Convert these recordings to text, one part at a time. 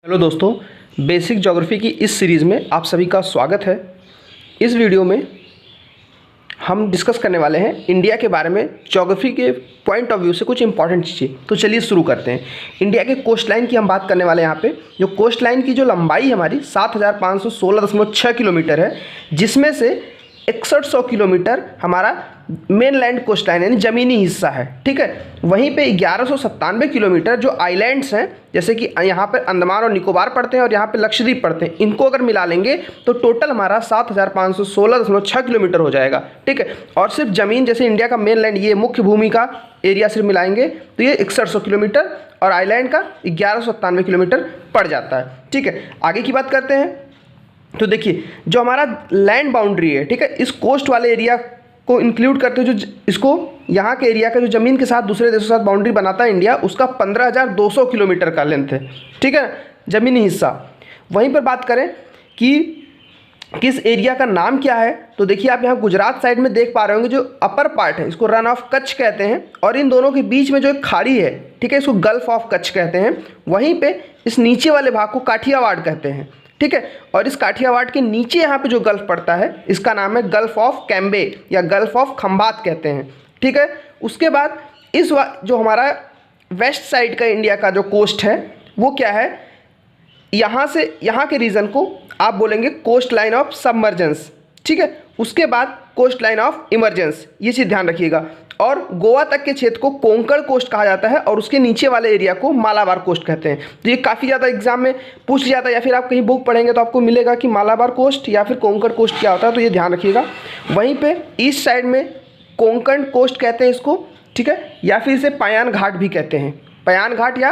Hello दोस्तों, basic geography की इस सीरीज़ में आप सभी का स्वागत है। इस वीडियो में हम डिस्कस करने वाले हैं इंडिया के बारे में ज्योग्राफी के पॉइंट ऑफ व्यू से कुछ इंपॉर्टेंट चीज़ें। तो चलिए शुरू करते हैं। इंडिया के कोस्ट लाइन की हम बात करने वाले हैं। यहाँ पे जो कोस्ट लाइन की जो लंबाई हमारी 7516.6 किलोमीटर है, जिसमें से 6100 किलोमीटर हमारा मेन लैंड कोस्ट लाइन यानी ज़मीनी हिस्सा है। ठीक है, वहीं पे 1197 किलोमीटर जो आइलैंड्स हैं, जैसे कि यहाँ पर अंडमान और निकोबार पड़ते हैं और यहाँ पे लक्षद्वीप पड़ते हैं, इनको अगर मिला लेंगे तो टोटल हमारा 7516.6 किलोमीटर हो जाएगा। ठीक है, और सिर्फ ज़मीन जैसे इंडिया का मेन लैंड ये मुख्य भूमि का एरिया सिर्फ मिलाएंगे तो ये 6100 किलोमीटर और आइलैंड का 1197 किलोमीटर पड़ जाता है। ठीक है, आगे की बात करते हैं। तो देखिए, जो हमारा लैंड बाउंड्री है, ठीक है, इस कोस्ट वाले एरिया को इंक्लूड करते हुए जो इसको यहाँ के एरिया का जो ज़मीन के साथ दूसरे देशों के साथ बाउंड्री बनाता है इंडिया, उसका 15,200 किलोमीटर का लेंथ है। ठीक है, ज़मीनी हिस्सा। वहीं पर बात करें कि किस एरिया का नाम क्या है, तो देखिए आप यहाँ गुजरात साइड में देख पा रहे होंगे, जो अपर पार्ट है इसको रन ऑफ कच्छ कहते हैं, और इन दोनों के बीच में जो एक खाड़ी है, ठीक है, इसको गल्फ ऑफ कच्छ कहते हैं। वहीं पे इस नीचे वाले भाग को काठियावाड़ कहते हैं। ठीक है, और इस काठियावाड़ के नीचे यहाँ पे जो गल्फ पड़ता है इसका नाम है गल्फ ऑफ कैम्बे या गल्फ ऑफ खंबात कहते हैं। ठीक है, उसके बाद इस जो हमारा वेस्ट साइड का इंडिया का जो कोस्ट है वो क्या है, यहाँ से यहाँ के रीजन को आप बोलेंगे कोस्ट लाइन ऑफ सबमर्जेंस। ठीक है, उसके बाद कोस्ट लाइन ऑफ इमरजेंस, ये चीज़ ध्यान रखिएगा। और गोवा तक के क्षेत्र को कोंकण कोस्ट कहा जाता है और उसके नीचे वाले एरिया को मालाबार कोस्ट कहते हैं। तो ये काफ़ी ज़्यादा एग्जाम में पूछ लिया जाता है, या फिर आप कहीं बुक पढ़ेंगे तो आपको मिलेगा कि मालाबार कोस्ट या फिर कोंकण कोस्ट क्या होता है, तो ये ध्यान रखिएगा। वहीं पे ईस्ट साइड में कोंकण कोस्ट कहते हैं इसको। ठीक है, या फिर इसे पायान घाट भी कहते हैं, पायान घाट या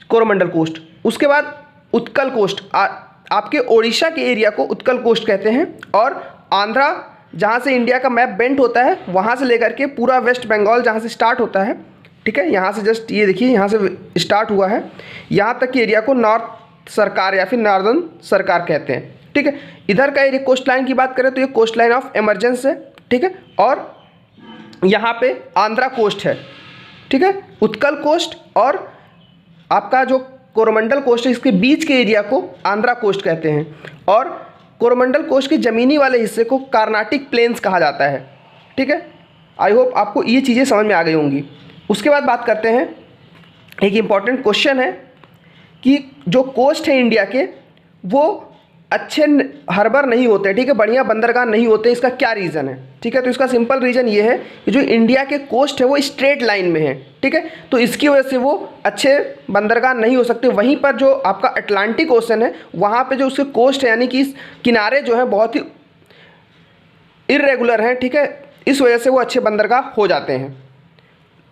कोरोमंडल कोस्ट। उसके बाद उत्कल कोस्ट, आपके ओडिशा के एरिया को उत्कल कोस्ट कहते हैं। और आंध्रा, जहाँ से इंडिया का मैप बेंट होता है, वहाँ से लेकर के पूरा वेस्ट बंगाल जहाँ से स्टार्ट होता है, ठीक है, यहाँ से जस्ट ये देखिए यहाँ से स्टार्ट हुआ है, यहाँ तक के एरिया को नॉर्थ सरकार या फिर नॉर्दर्न सरकार कहते हैं। ठीक है, इधर का एरिया कोस्ट लाइन की बात करें तो ये कोस्ट लाइन ऑफ इमरजेंस है। ठीक है, और यहाँ पे आंध्रा कोस्ट है। ठीक है, उत्कल कोस्ट और आपका जो कोरोमंडल कोस्ट है, इसके बीच के एरिया को आंध्रा कोस्ट कहते हैं। और कोरोमंडल कोस्ट के ज़मीनी वाले हिस्से को कार्नाटिक प्लेन्स कहा जाता है। ठीक है, आई होप आपको ये चीज़ें समझ में आ गई होंगी। उसके बाद बात करते हैं, एक इम्पॉर्टेंट क्वेश्चन है कि जो कोस्ट है इंडिया के वो अच्छे हार्बर नहीं होते। ठीक है, बढ़िया बंदरगाह नहीं होते, इसका क्या रीज़न है? ठीक है, तो इसका सिंपल रीज़न ये है कि जो इंडिया के कोस्ट है वो स्ट्रेट लाइन में है। ठीक है, तो इसकी वजह से वो अच्छे बंदरगाह नहीं हो सकते। वहीं पर जो आपका अटलांटिक ओशन है, वहाँ पे जो उसके कोस्ट है यानी कि किनारे जो हैं बहुत ही इरेगुलर हैं। ठीक है, इस वजह से वो अच्छे बंदरगाह हो जाते हैं।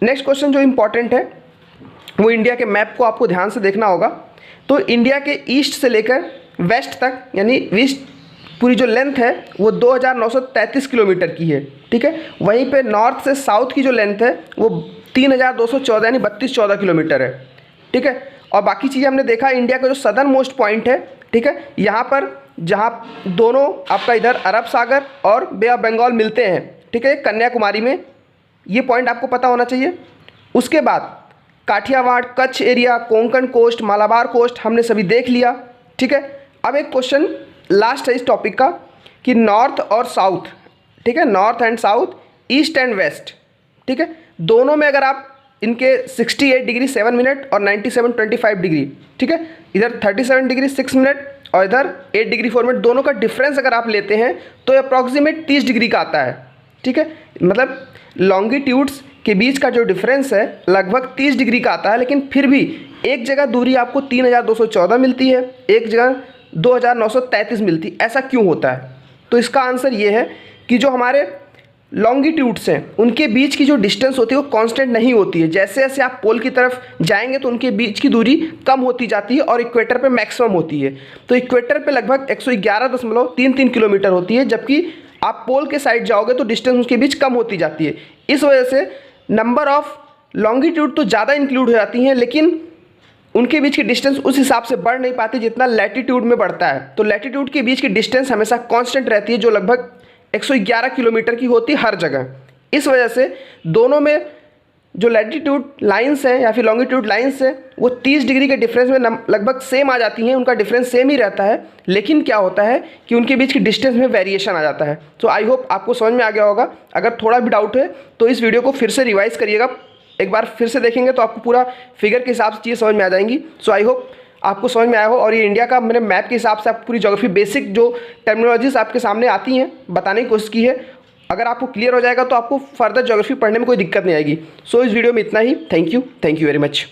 नेक्स्ट क्वेश्चन जो इम्पॉर्टेंट है वो इंडिया के मैप को आपको ध्यान से देखना होगा। तो इंडिया के ईस्ट से लेकर वेस्ट तक यानी वेस्ट पूरी जो लेंथ है वो 2933 किलोमीटर की है। ठीक है, वहीं पे नॉर्थ से साउथ की जो लेंथ है वो 3214 यानी 3214 किलोमीटर है। ठीक है, और बाकी चीज़ें हमने देखा इंडिया का जो सदर्न मोस्ट पॉइंट है, ठीक है, यहाँ पर जहाँ दोनों आपका इधर अरब सागर और बे ऑफ बंगाल मिलते हैं, ठीक है, कन्याकुमारी में, ये पॉइंट आपको पता होना चाहिए। उसके बाद Kathiawar, Kutch area, Konkan coast, Malabar coast हमने सभी देख लिया। ठीक है, अब एक क्वेश्चन लास्ट है इस टॉपिक का कि नॉर्थ और साउथ, ठीक है, north and south, east and west, ठीक है, दोनों में अगर आप इनके 68 डिग्री 7 मिनट और 97 25 डिग्री, ठीक है, इधर 37 डिग्री 6 मिनट और इधर 8 डिग्री 4 मिनट, दोनों का डिफरेंस अगर आप लेते हैं तो अप्रॉक्सीमेट 30 डिग्री का आता है। ठीक है, मतलब लॉन्गिट्यूड्स के बीच का जो डिफरेंस है लगभग 30 डिग्री का आता है, लेकिन फिर भी एक जगह दूरी आपको 3214 मिलती है, एक जगह 2933 मिलती। ऐसा क्यों होता है? तो इसका आंसर ये है कि जो हमारे लॉन्गिट्यूड्स हैं उनके बीच की जो डिस्टेंस होती है वो कांस्टेंट नहीं होती है। जैसे जैसे आप पोल की तरफ जाएंगे तो उनके बीच की दूरी कम होती जाती है और इक्वेटर पे मैक्सिमम होती है। तो इक्वेटर पे लगभग 111.33 किलोमीटर होती है, जबकि आप पोल के साइड जाओगे तो डिस्टेंस उसके बीच कम होती जाती है। इस वजह से नंबर ऑफ लॉन्गिट्यूड तो ज़्यादा इंक्लूड हो जाती हैं, लेकिन उनके बीच की डिस्टेंस उस हिसाब से बढ़ नहीं पाती जितना लैटिट्यूड में बढ़ता है। तो लैटिट्यूड के बीच की डिस्टेंस हमेशा कांस्टेंट रहती है, जो लगभग 111 किलोमीटर की होती है हर जगह। इस वजह से दोनों में जो लैटिट्यूड लाइंस हैं या फिर लॉन्गिट्यूड लाइंस हैं वो 30 डिग्री के डिफरेंस में लगभग सेम आ जाती हैं, उनका डिफरेंस सेम ही रहता है, लेकिन क्या होता है कि उनके बीच की डिस्टेंस में वेरिएशन आ जाता है। तो आई होप आपको समझ में आ गया होगा। अगर थोड़ा भी डाउट है तो इस वीडियो को फिर से रिवाइज करिएगा, एक बार फिर से देखेंगे तो आपको पूरा फिगर के हिसाब से चीज़ें समझ में आ जाएंगी। सो आई होप आपको समझ में आया हो और ये इंडिया का मैंने मैप के हिसाब से आप पूरी ज्योग्राफी बेसिक जो टर्मिनोलॉजीज आपके सामने आती हैं बताने की कोशिश की है। अगर आपको क्लियर हो जाएगा तो आपको फर्दर ज्योग्राफी पढ़ने में कोई दिक्कत नहीं आएगी। सो इस वीडियो में इतना ही। Thank you very much.